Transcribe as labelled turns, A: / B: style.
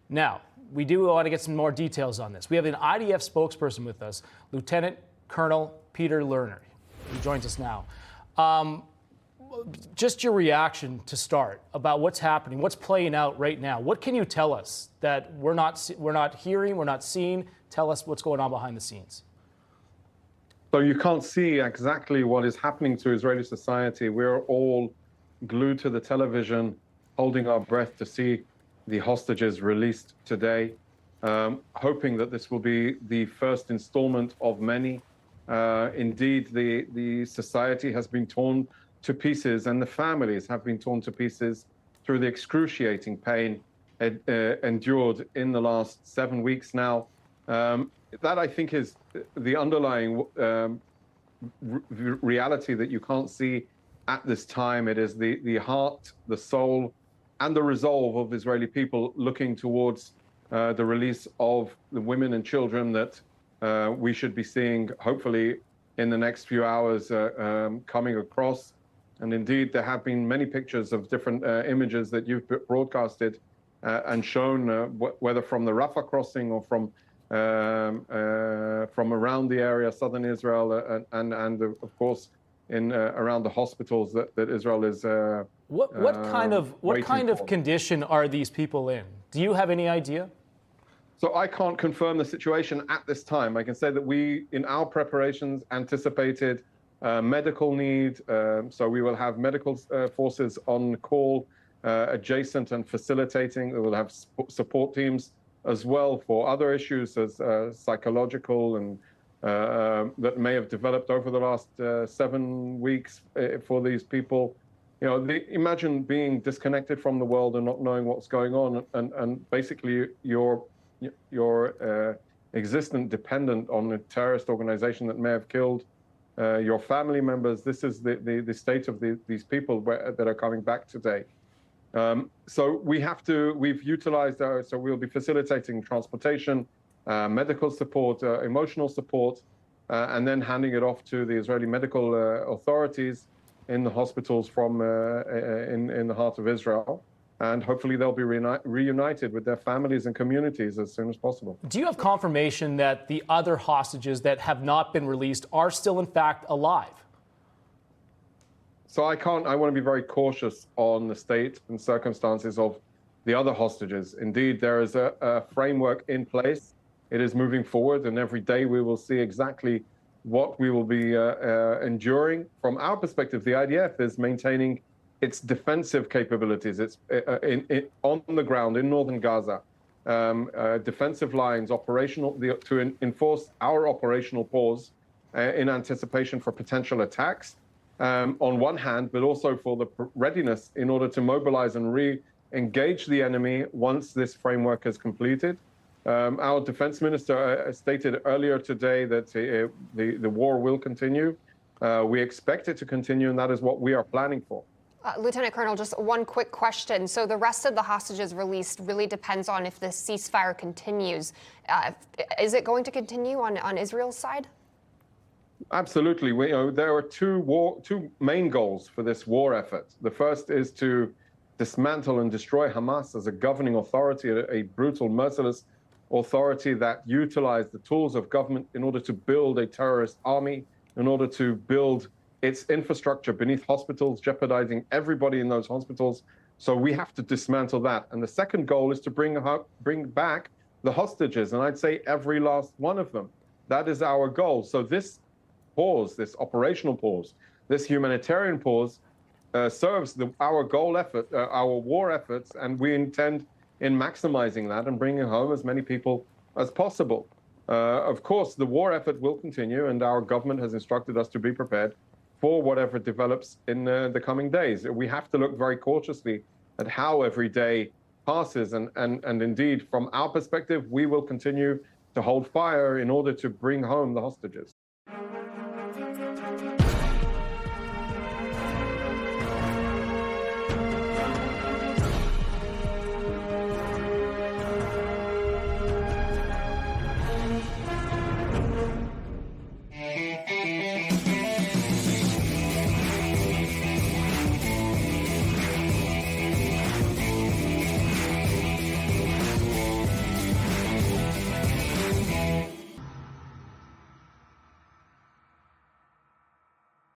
A: Now, we do want to get some more details on this. We have an IDF spokesperson with us, Lieutenant Colonel Peter Lerner. He joins us now. Just your reaction to start about what's happening, what's playing out right now. What can you tell us that we're not hearing, we're not seeing? Tell us what's going on behind the scenes.
B: So you can't see exactly what is happening to Israeli society. We're all glued to the television, holding our breath to see the hostages released today, hoping that this will be the first installment of many. Indeed, the society has been torn to pieces, and the families have been torn to pieces through the excruciating pain endured in the last 7 weeks now. That, I think, is the underlying reality that you can't see at this time. It is the heart, the soul, and the resolve of Israeli people looking towards the release of the women and children that we should be seeing, hopefully, in the next few hours coming across. And indeed, there have been many pictures of different images that you've broadcasted and shown, whether from the Rafah crossing or from around the area, southern Israel, and of course, around the hospitals that Israel is. What
A: kind of condition are these people in? Do you have any idea?
B: So I can't confirm the situation at this time. I can say that we, in our preparations, anticipated medical need. So we will have medical forces on call, adjacent and facilitating. We will have support teams as well for other issues as psychological and that may have developed over the last 7 weeks for these people. You know, imagine being disconnected from the world and not knowing what's going on, and basically your existence dependent on a terrorist organization that may have killed your family members. This is the state of these people that are coming back today. So we've utilized so we'll be facilitating transportation, medical support, emotional support, and then handing it off to the Israeli medical authorities in the hospitals in the heart of Israel. And hopefully they'll be reunited with their families and communities as soon as possible.
A: Do you have confirmation that the other hostages that have not been released are still in fact alive?
B: So I want to be very cautious on the state and circumstances of the other hostages. Indeed, there is a framework in place. It is moving forward, and every day we will see exactly what we will be enduring. From our perspective, the IDF is maintaining its defensive capabilities. It's on the ground in northern Gaza, defensive lines, to enforce our operational pause in anticipation for potential attacks. On one hand, but also for the readiness in order to mobilize and re-engage the enemy once this framework is completed. Our defense minister stated earlier today that the war will continue. We expect it to continue, and that is what we are planning for.
C: Lieutenant Colonel, just one quick question. So the rest of the hostages released really depends on if the ceasefire continues. Is it going to continue on Israel's side?
B: Absolutely. There are two main goals for this war effort. The first is to dismantle and destroy Hamas as a governing authority, a brutal, merciless authority that utilized the tools of government in order to build a terrorist army, in order to build its infrastructure beneath hospitals, jeopardizing everybody in those hospitals. So we have to dismantle that. And the second goal is to bring back the hostages, and I'd say every last one of them. That is our goal. So this pause, this operational pause, this humanitarian pause serves our goal effort, our war efforts, and we intend in maximizing that and bringing home as many people as possible. Of course, the war effort will continue, and our government has instructed us to be prepared for whatever develops in the coming days. We have to look very cautiously at how every day passes, and indeed, from our perspective, we will continue to hold fire in order to bring home the hostages.